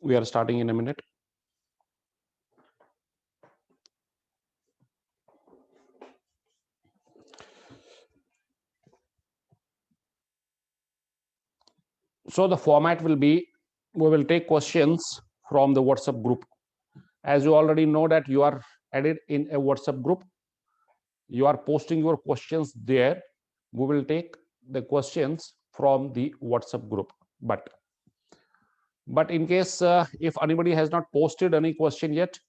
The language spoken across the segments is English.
We are starting in a minute. So the format will be, we will take questions from the WhatsApp group. As you already know that you are added in a WhatsApp group, you are posting your questions there. We will take the questions from the WhatsApp group. But in case if anybody has not posted any question yet,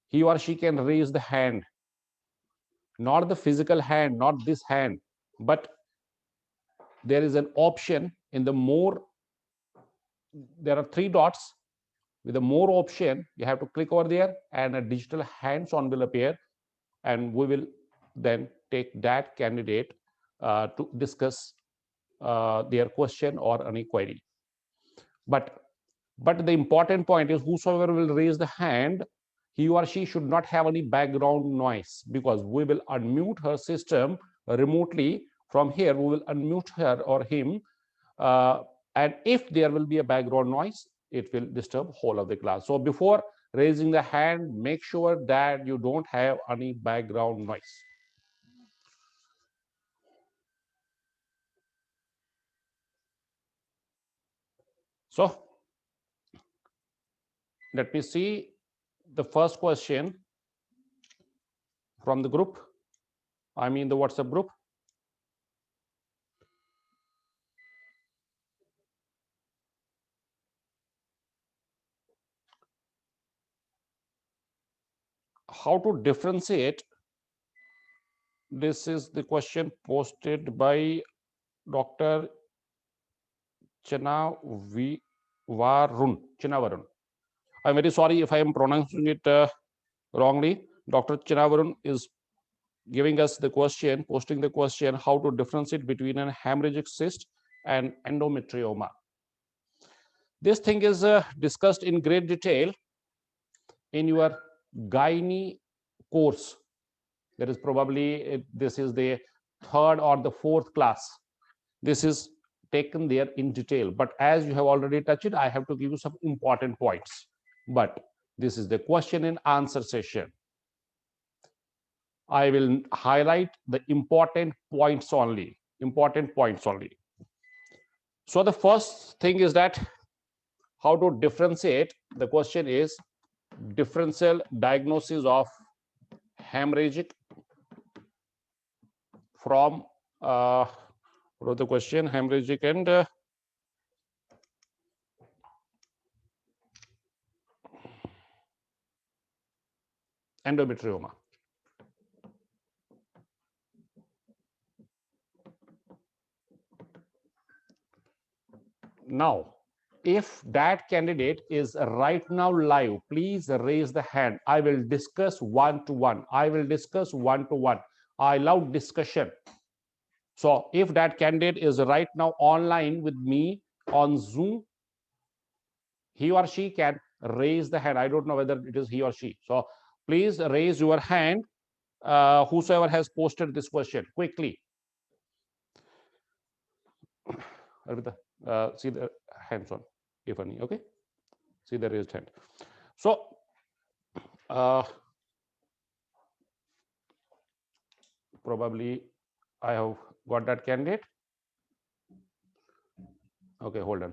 he or she can raise the hand, not the physical hand, not this hand, but there is an option in the more. There are three dots with the more option. You have to click over there and a digital hands on will appear, and we will then take that candidate to discuss their question or any query. But the important point is, whosoever will raise the hand, he or she should not have any background noise, because we will unmute her system remotely from here. We will unmute her or him, and if there will be a background noise, it will disturb whole of the class. So before raising the hand, make sure that you don't have any background noise. So let me see the first question from the group. I mean the WhatsApp group. How to differentiate? This is the question posted by Dr. Chinavarun. I'm very sorry if I am pronouncing it wrongly. Dr. Chinavarun is giving us the question, posting the question, how to differentiate between an hemorrhagic cyst and endometrioma. This thing is discussed in great detail in your gynae course. That is probably, this is the third or the fourth class. This is taken there in detail, but as you have already touched it, I have to give you some important points. But this is the question and answer session. I will highlight the important points only. So the first thing is that how to differentiate. The question is differential diagnosis of hemorrhagic from what was the question? Hemorrhagic and endometrioma. Now, if that candidate is right now live, please raise the hand. I will discuss one-to-one. I love discussion. So if that candidate is right now online with me on Zoom, he or she can raise the hand. I don't know whether it is he or she. So please raise your hand, whosoever has posted this question, quickly. See the hands on, if any. Okay, see the raised hand. So probably I have got that candidate. Okay, hold on.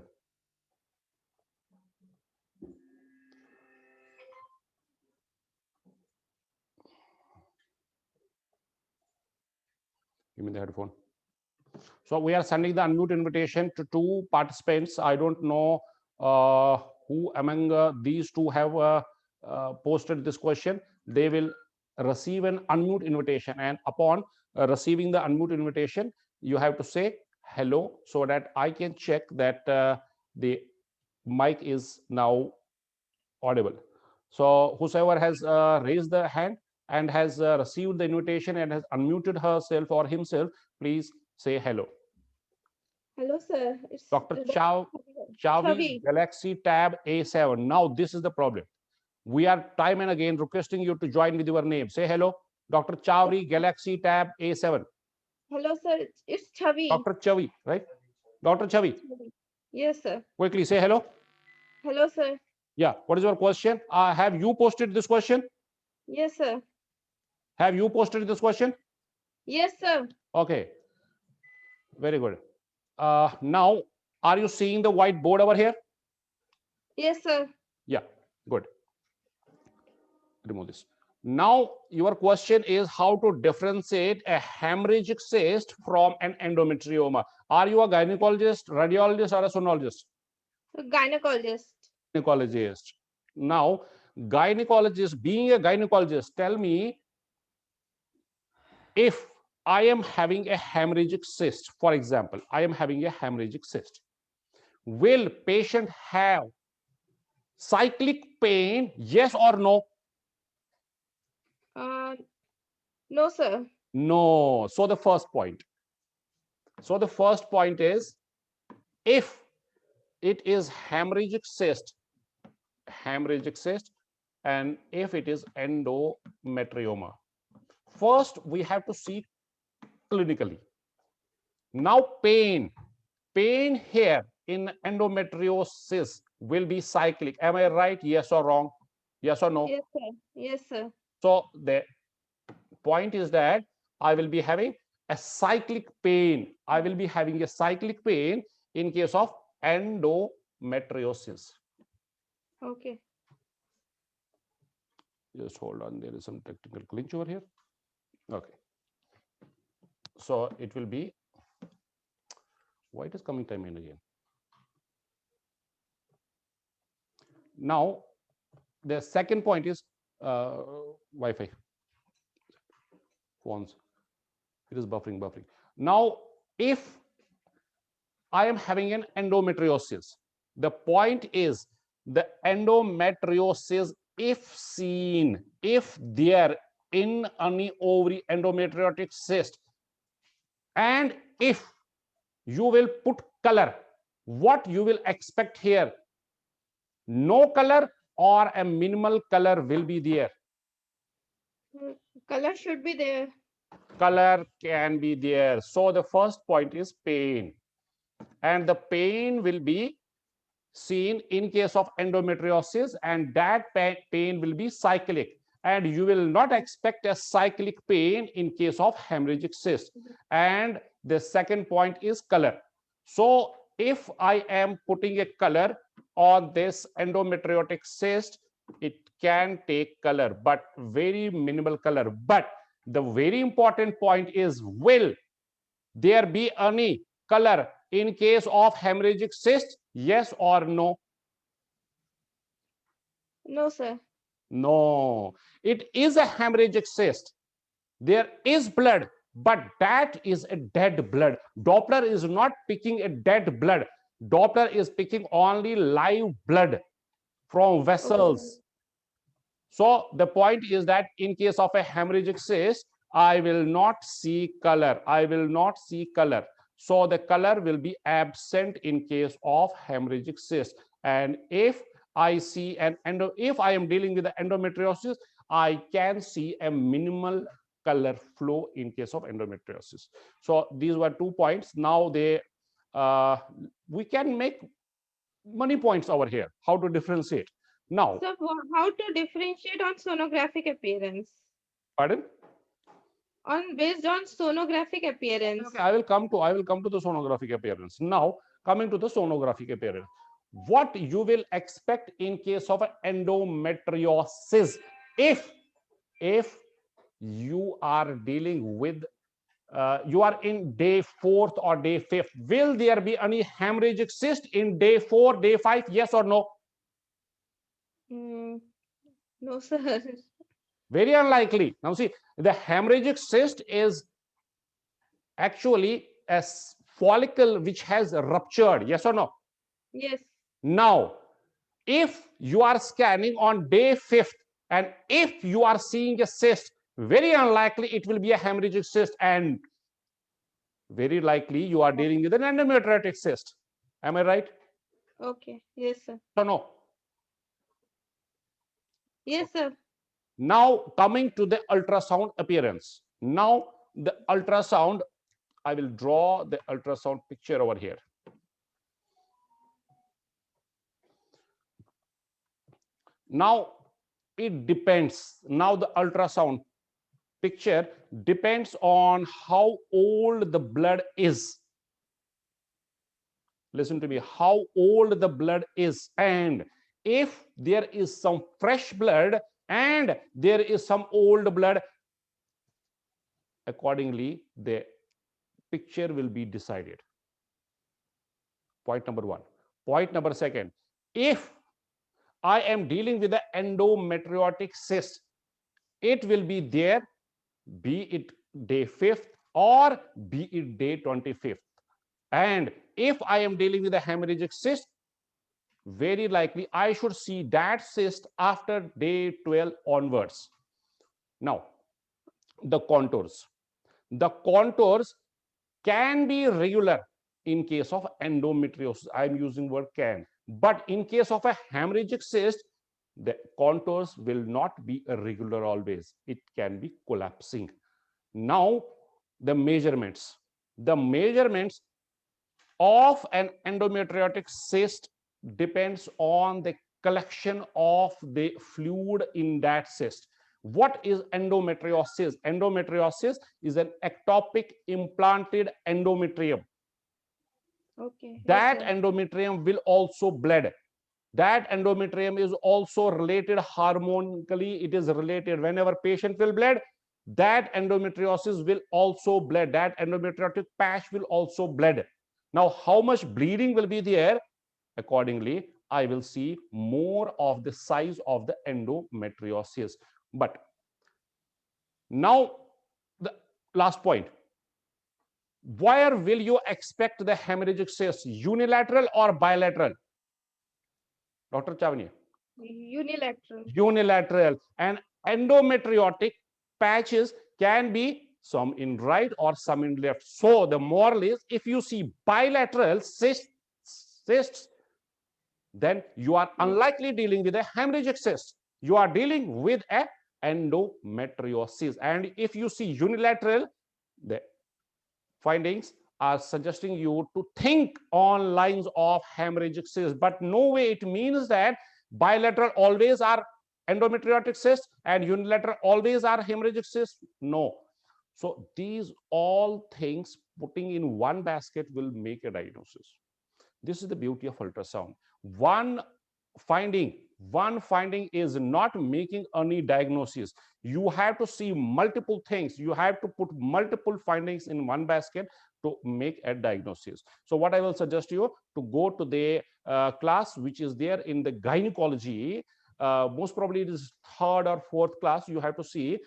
Give me the headphone. So we are sending the unmute invitation to two participants. I don't know who among these two have posted this question. They will receive an unmute invitation, and upon receiving the unmute invitation, you have to say hello so that I can check that the mic is now audible. So whosoever has raised the hand and has received the invitation and has unmuted herself or himself, please say hello. Hello, sir. It's Dr. Chavi, Galaxy Tab A7. Now this is the problem. We are time and again requesting you to join with your name. Say hello. Dr. Chavi, Galaxy Tab A7. Hello, sir. It's Chavi. Dr. Chavi, right? Dr. Chavi. Yes, sir. Quickly say hello. Hello, sir. Yeah, what is your question? Have you posted this question? Yes, sir. Have you posted this question? Yes, sir. Okay, very good. Now, are you seeing the whiteboard over here? Yes, sir. Yeah, good. Remove this. Now, your question is how to differentiate a hemorrhagic cyst from an endometrioma. Are you a gynecologist, radiologist, or a sonologist? Gynecologist. Gynecologist. Now, gynecologist, being a gynecologist, tell me, if I am having a hemorrhagic cyst, for example, I am having a hemorrhagic cyst, will patient have cyclic pain, yes or no? Uh, no, sir. No. So the first point. Is, if it is hemorrhagic cyst, and if it is endometrioma, first we have to see clinically. Now, pain here in endometriosis will be cyclic. Am I right? Yes or wrong? Yes or no? Yes, sir. Yes, sir. So the point is that I will be having a cyclic pain. I will be having a cyclic pain in case of endometriosis. Okay. Just hold on. There is some technical glitch over here. Okay. So it will be, why it is coming time in again? Now, the second point is Wi-Fi phones. It is buffering. Now, if I am having an endometriosis, the point is the endometriosis, if seen, if there in any ovary endometriotic cyst, and if you will put color, what you will expect here? No color or a minimal color will be there. Color should be there. Color can be there. So the first point is pain, and the pain will be seen in case of endometriosis, and that pain will be cyclic, and you will not expect a cyclic pain in case of hemorrhagic cyst. And the second point is color. So if I am putting a color on this endometriotic cyst, it can take color, but very minimal color. But the very important point is, will there be any color in case of hemorrhagic cyst? Yes or no? No, sir. No. It is a hemorrhagic cyst. There is blood, but that is a dead blood. Doppler is not picking a dead blood. Doppler is picking only live blood from vessels. Okay. So the point is that in case of a hemorrhagic cyst, I will not see color. I will not see color. So the color will be absent in case of hemorrhagic cyst. And if I see if I am dealing with the endometriosis, I can see a minimal color flow in case of endometriosis. So these were 2 points. Now we can make many points over here. How to differentiate? Now, So, how to differentiate on sonographic appearance? pardon? Based on sonographic appearance. Okay, I will come to the sonographic appearance. Now, coming to the sonographic appearance, what you will expect in case of endometriosis, if you are dealing with you are in day 4th or day 5th, will there be any hemorrhagic cyst in day 4, day 5? Yes or no? No, sir. Very unlikely. Now see, the hemorrhagic cyst is actually a follicle which has ruptured. Yes or no? Yes. Now, if you are scanning on day 5th, and if you are seeing a cyst, very unlikely it will be a hemorrhagic cyst, and very likely you are dealing with an endometriotic cyst. Am I right? Okay. Yes, sir. So no. Yes, sir. Now coming to the ultrasound appearance. Now the ultrasound, I will draw the ultrasound picture over here. Now it depends. Now the ultrasound picture depends on how old the blood is. Listen to me, how old the blood is. And if there is some fresh blood and there is some old blood, accordingly, the picture will be decided. Point number one. Point number second, if I am dealing with the endometriotic cyst, it will be there, be it day 5th or be it day 25th. And if I am dealing with a hemorrhagic cyst, very likely I should see that cyst after day 12 onwards. Now, the contours. The contours can be regular in case of endometriosis. I'm using word can. But in case of a hemorrhagic cyst, the contours will not be regular always. It can be collapsing. Now, the measurements. The measurements of an endometriotic cyst depends on the collection of the fluid in that cyst. What is endometriosis? Endometriosis is an ectopic implanted endometrium. Okay. That Yes, sir. endometrium will also bleed. That endometrium is also related harmonically. It is related. Whenever patient will bleed, that endometriosis will also bleed. That endometriotic patch will also bleed. Now, how much bleeding will be there? Accordingly, I will see more of the size of the endometriosis. But now, the last point. Where will you expect the hemorrhagic cyst? Unilateral or bilateral? Dr. Chavani. Unilateral. Unilateral. And endometriotic patches can be some in right or some in left. So the moral is, if you see bilateral cysts, then you are unlikely dealing with a hemorrhagic cyst. You are dealing with a endometriosis. And if you see unilateral, the findings are suggesting you to think on lines of hemorrhagic cysts, but no way it means that bilateral always are endometriotic cysts and unilateral always are hemorrhagic cysts. No. So these all things putting in one basket will make a diagnosis. This is the beauty of ultrasound. One finding one finding is not making any diagnosis. You have to see multiple things. You have to put multiple findings in one basket to make a diagnosis. So what I will suggest you to go to the class which is there in the gynecology. Most probably it is third or fourth class. You have to see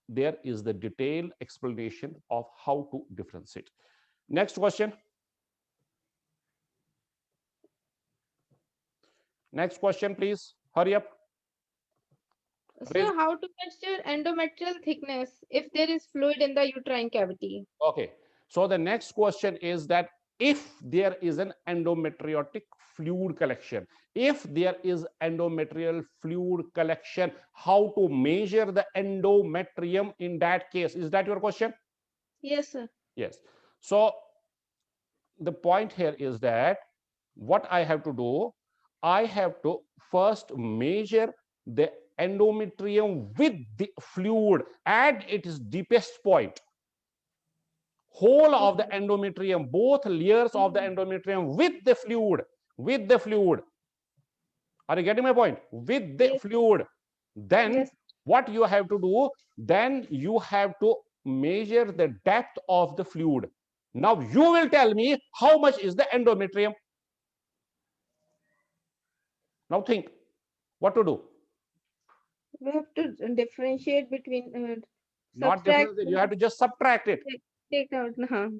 there is the detailed explanation of how to differentiate. Next question. Next question, please. Hurry up. So, how to measure endometrial thickness if there is fluid in the uterine cavity? Okay. So the next question is that if there is an endometriotic fluid collection, if there is endometrial fluid collection, how to measure the endometrium in that case? Is that your question? Yes, sir. Yes. So the point here is that what I have to do, I have to first measure the endometrium with the fluid at its deepest point. Whole of the Okay. endometrium, both layers of the endometrium with the fluid, with the fluid. Are you getting my point? With the Yes. fluid. Then Yes. what you have to do, then you have to measure the depth of the fluid. Now you will tell me how much is the endometrium. Now think what to do. We have to differentiate between Not subtract, difference, you have to just subtract it. take out.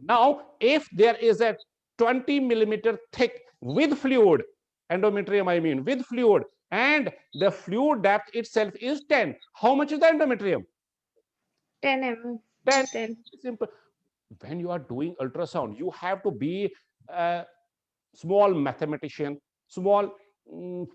Now, if there is a 20 millimeter thick with fluid, endometrium, I mean, with fluid, and the fluid depth itself is 10, how much is the endometrium? 10 mm. 10. 10. Simple. When you are doing ultrasound, you have to be a small mathematician, small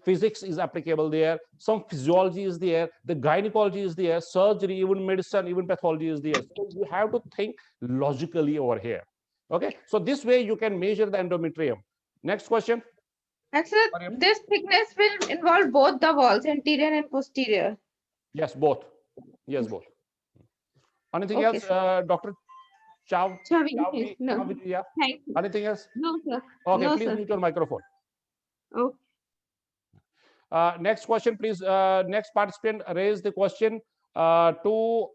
physics is applicable there, some physiology is there, the gynecology is there, surgery, even medicine, even pathology is there. So you have to think logically over here. Okay, so this way you can measure the endometrium. Next question. And sir, this thickness will involve both the walls, anterior and posterior. Yes, both. Yes, both. Anything Okay, else, sir. Dr. Chav? Chavi, no. Yeah. Thank you. Anything else? No, sir. Okay, No, please sir. mute your microphone. Oh, Next question, please. Next participant raise the question to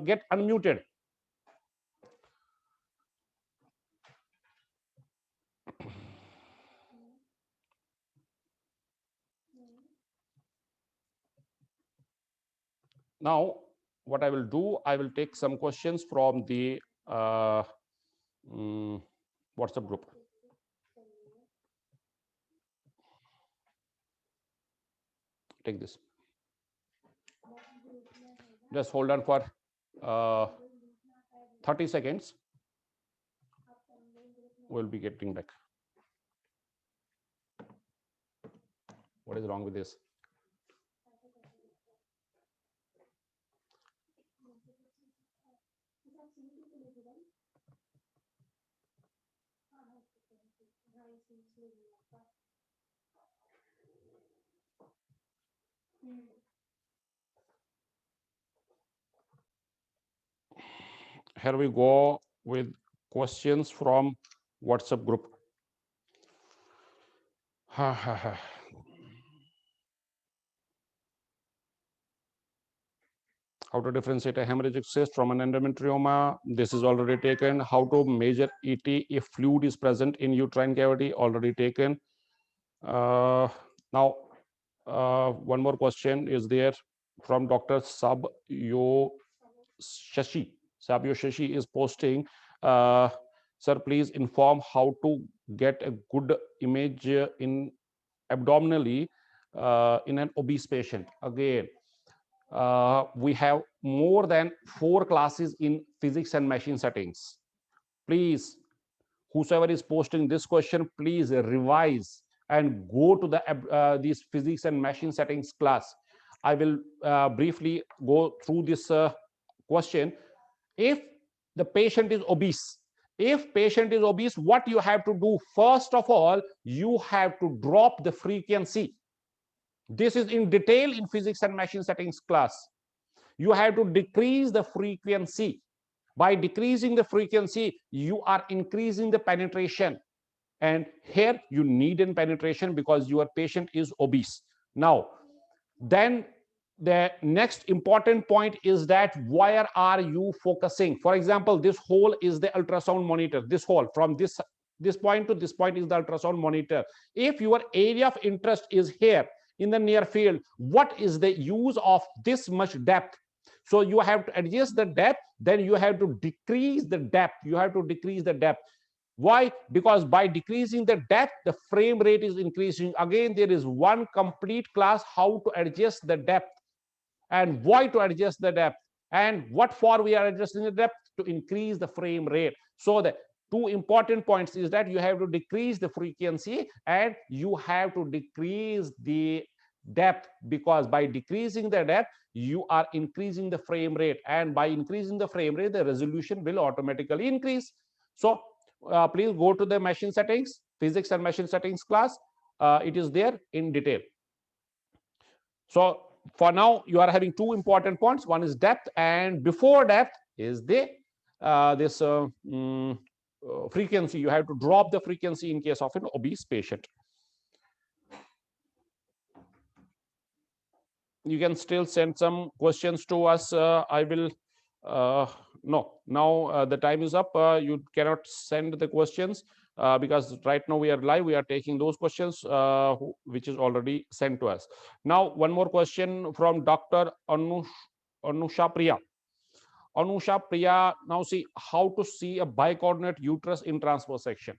get unmuted. Now, what I will do, I will take some questions from the WhatsApp group. Take this. Just hold on for 30 seconds. We'll be getting back. What is wrong with this? Here we go with questions from WhatsApp group. How to differentiate a hemorrhagic cyst from an endometrioma? This is already taken. How to measure ET if fluid is present in uterine cavity? Already taken. Now, one more question is there from Dr. Sabyo Shashi. Sabyo Shashi is posting, sir, please inform how to get a good image in abdominally in an obese patient. Again, we have more than 4 classes in physics and machine settings. Please, whosoever is posting this question, please revise and go to the these physics and machine settings class. I will briefly go through this question. If the patient is obese, what you have to do? First of all, you have to drop the frequency. This is in detail in physics and machine settings class. You have to decrease the frequency. By decreasing the frequency, you are increasing the penetration. And here you need in penetration because your patient is obese. Now, then the next important point is that where are you focusing? For example, this hole is the ultrasound monitor. This hole from this point to this point is the ultrasound monitor. If your area of interest is here in the near field, what is the use of this much depth? So you have to adjust the depth, then you have to decrease the depth. Why? Because by decreasing the depth, the frame rate is increasing. Again, there is one complete class how to adjust the depth and why to adjust the depth and what for we are adjusting the depth to increase the frame rate. So the 2 important points is that you have to decrease the frequency and you have to decrease the depth, because by decreasing the depth you are increasing the frame rate, and by increasing the frame rate the resolution will automatically increase. So please go to the machine settings, physics and machine settings class. It is there in detail. So for now you are having 2 important points. One is depth, and before depth is the frequency. You have to drop the frequency in case of an obese patient. You can still send some questions to us. I will no, now the time is up. You cannot send the questions because right now we are live. We are taking those questions which is already sent to us. Now one more question from Dr. Anusha Priya. Anusha Priya, now see how to see a bicoordinate uterus in transverse section.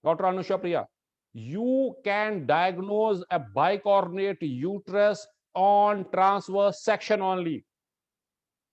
Dr. Anusha Priya, you can diagnose a bicoordinate uterus on transverse section only.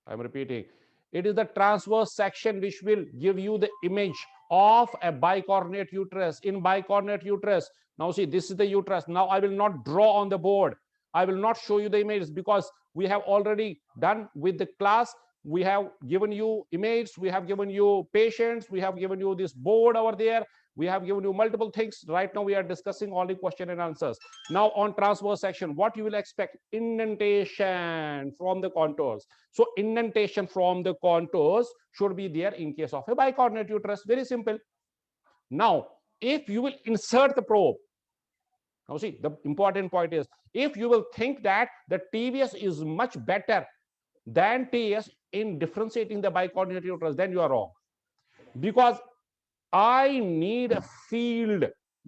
I'm repeating, it is the transverse section which will give you the image of a bicoordinate uterus. In bicoordinate uterus, now see, this is the uterus. Now I will not draw on the board. I will not show you the images because we have already done with the class. We have given you images, we have given you patients, we have given you this board over there. We have given you multiple things. Right now, we are discussing only question and answers. Now, on transverse section, what you will expect? Indentation from the contours. So, indentation from the contours should be there in case of a bicoordinate uterus. Very simple. Now, if you will insert the probe, now see, the important point is, if you will think that the TVS is much better than TS in differentiating the bicoordinate uterus, then you are wrong. Because I need a field,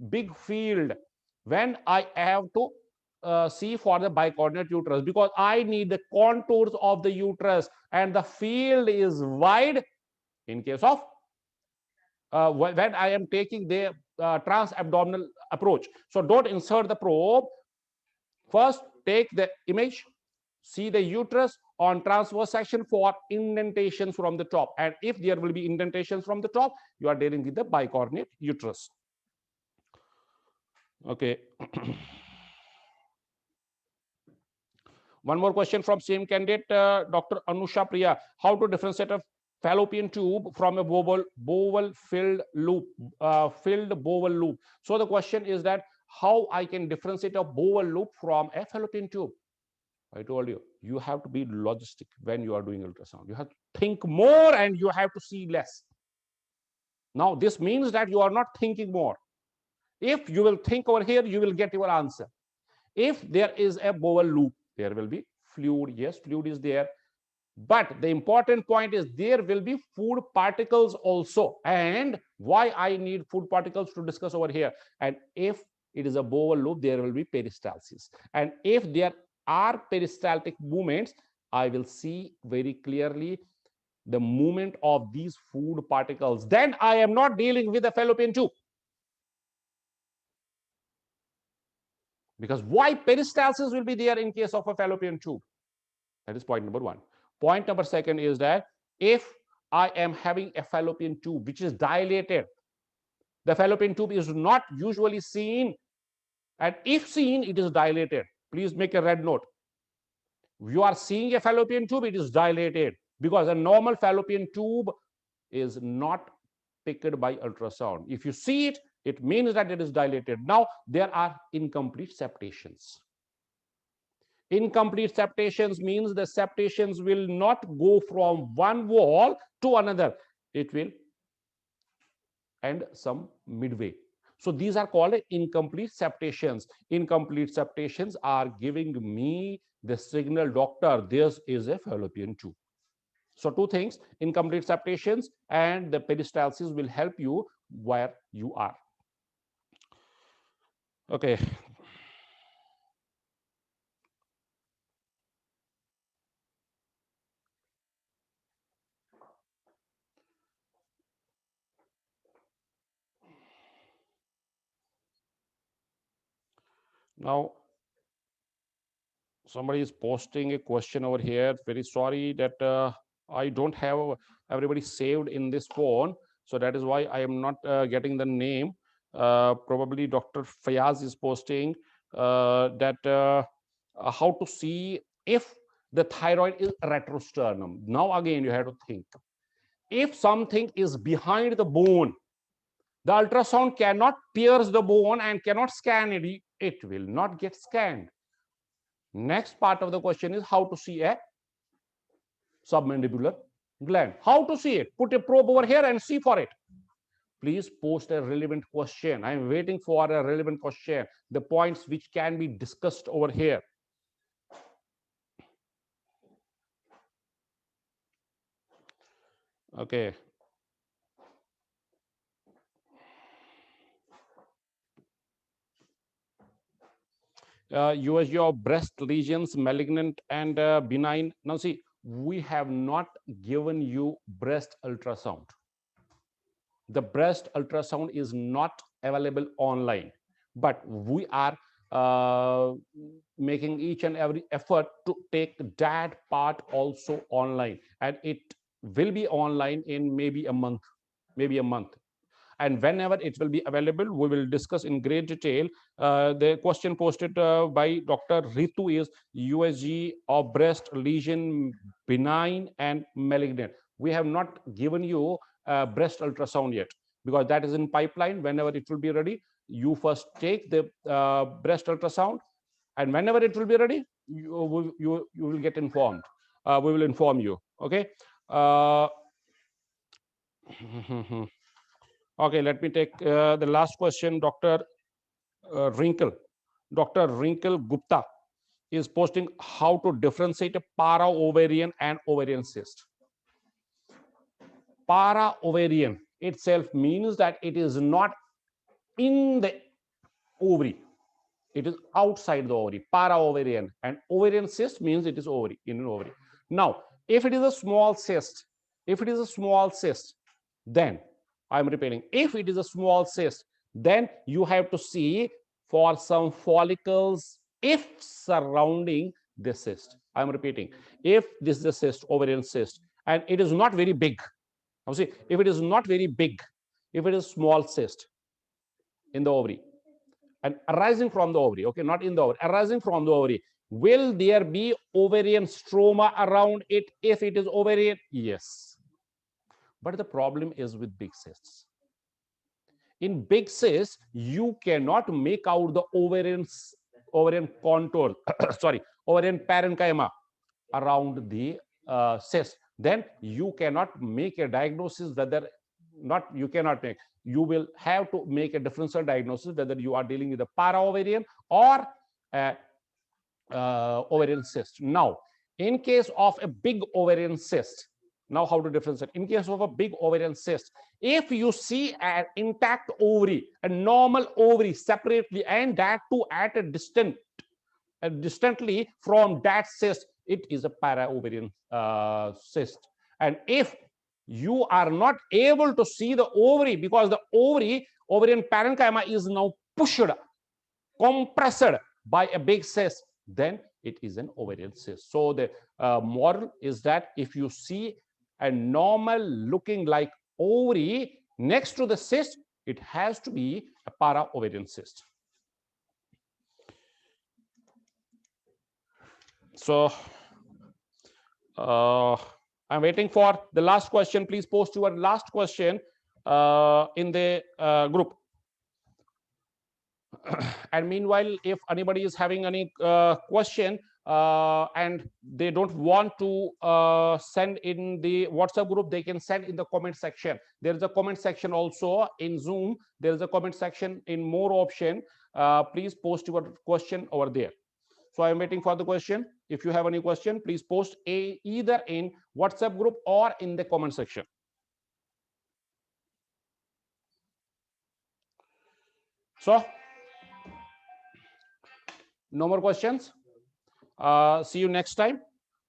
big field, when I have to see for the bicoordinate uterus, because I need the contours of the uterus, and the field is wide in case of when I am taking the transabdominal approach. So don't insert the probe. First, take the image, see the uterus on transverse section for indentations from the top. And if there will be indentations from the top, you are dealing with the bicoordinate uterus. Okay. One more question from same candidate, Dr. Anusha Priya. How to differentiate a fallopian tube from a bowel filled loop, filled bowel loop? So the question is that how I can differentiate a bowel loop from a fallopian tube? I told you, you have to be logistic when you are doing ultrasound. You have to think more and you have to see less. Now, this means that you are not thinking more. If you will think over here, you will get your answer. If there is a bowel loop, there will be fluid. Yes, fluid is there. But the important point is there will be food particles also. And why I need food particles to discuss over here. And if it is a bowel loop, there will be peristalsis. And if there are peristaltic movements, I will see very clearly the movement of these food particles. Then I am not dealing with a fallopian tube. Because why peristalsis will be there in case of a fallopian tube? That is point number one. Point number second is that if I am having a fallopian tube which is dilated, the fallopian tube is not usually seen, and if seen, it is dilated. Please make a red note. You are seeing a fallopian tube, it is dilated, because a normal fallopian tube is not picked by ultrasound. If you see it, it means that it is dilated. Now, there are incomplete septations. Incomplete septations means the septations will not go from one wall to another. It will end some midway. So these are called incomplete septations. Incomplete septations are giving me the signal, doctor, this is a fallopian tube. So two things, incomplete septations and the peristalsis will help you where you are. Okay. Now, somebody is posting a question over here. Very sorry that I don't have everybody saved in this phone. So that is why I am not getting the name. Probably Dr. Fayaz is posting that how to see if the thyroid is retrosternum. Now again, you have to think. If something is behind the bone, the ultrasound cannot pierce the bone and cannot scan it. It will not get scanned. Next part of the question is how to see a submandibular gland. How to see it? Put a probe over here and see for it. Please post a relevant question. I am waiting for a relevant question. The points which can be discussed over here. Okay. USG of breast lesions, malignant and benign. Now see, we have not given you breast ultrasound. The breast ultrasound is not available online, but we are making each and every effort to take that part also online, and it will be online in maybe a month. And whenever it will be available, we will discuss in great detail. The question posted by Dr. Ritu is USG of breast lesion, benign and malignant. We have not given you breast ultrasound yet, because that is in pipeline. Whenever it will be ready, you first take the breast ultrasound, and whenever it will be ready, you will get informed. We will inform you. Okay. Okay, let me take the last question. Dr. Wrinkle Gupta is posting how to differentiate a para ovarian and ovarian cyst. Para ovarian itself means that it is not in the ovary, it is outside the ovary. Para ovarian, and ovarian cyst means it is ovary, in an ovary. Now, if it is a small cyst, then I'm repeating, if it is a small cyst, then you have to see for some follicles if surrounding the cyst. I'm repeating, if this is a cyst, ovarian cyst, and it is not very big. Now see, if it is not very big, if it is small cyst in the ovary and arising from the ovary, okay, not in the ovary, arising from the ovary, will there be ovarian stroma around it if it is ovarian? Yes. But the problem is with big cysts. In big cysts, you cannot make out the ovarian contour, sorry, ovarian parenchyma around the cyst. Then you cannot make a diagnosis whether not you cannot make. You will have to make a differential diagnosis whether you are dealing with a para ovarian or a ovarian cyst. Now, in case of a big ovarian cyst, now how to differentiate? In case of a big ovarian cyst, if you see an intact ovary, a normal ovary separately, and that too at a distantly from that cyst, it is a para ovarian cyst. And if you are not able to see the ovary because the ovarian parenchyma is now pushed, compressed by a big cyst, then it is an ovarian cyst. So the moral is that if you see a normal looking like ovary next to the cyst, it has to be a para ovarian cyst. So I'm waiting for the last question. Please post your last question in the group. And meanwhile, if anybody is having any question and they don't want to send in the WhatsApp group, they can send in the comment section. There is a comment section also in Zoom. There is a comment section in more option. Please post your question over there. So I'm waiting for the question. If you have any question, please post either in WhatsApp group or in the comment section. So no more questions. See you next time.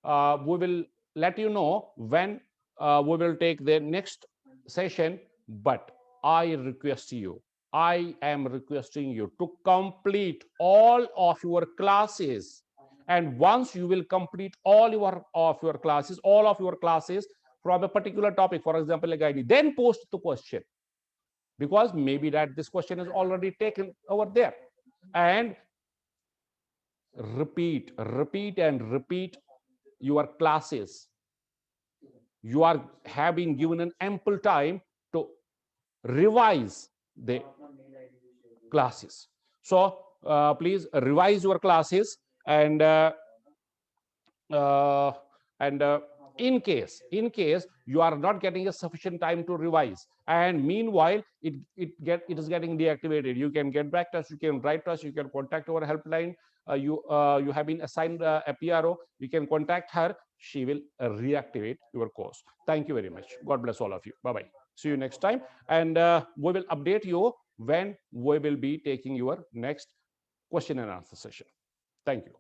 We will let you know when we will take the next session, but I am requesting you to complete all of your classes. And once you will complete all of your classes from a particular topic, for example, a guide, then post the question, because maybe that this question is already taken over there. And repeat your classes. You have been given an ample time to revise the classes. So please revise your classes, and in case you are not getting a sufficient time to revise, and meanwhile it is getting deactivated, you can get back to us, you can write to us, you can contact our helpline. You have been assigned a PRO, you can contact her, she will reactivate your course. Thank you very much. God bless all of you. Bye bye. See you next time, and we will update you when we will be taking your next question and answer session. Thank you.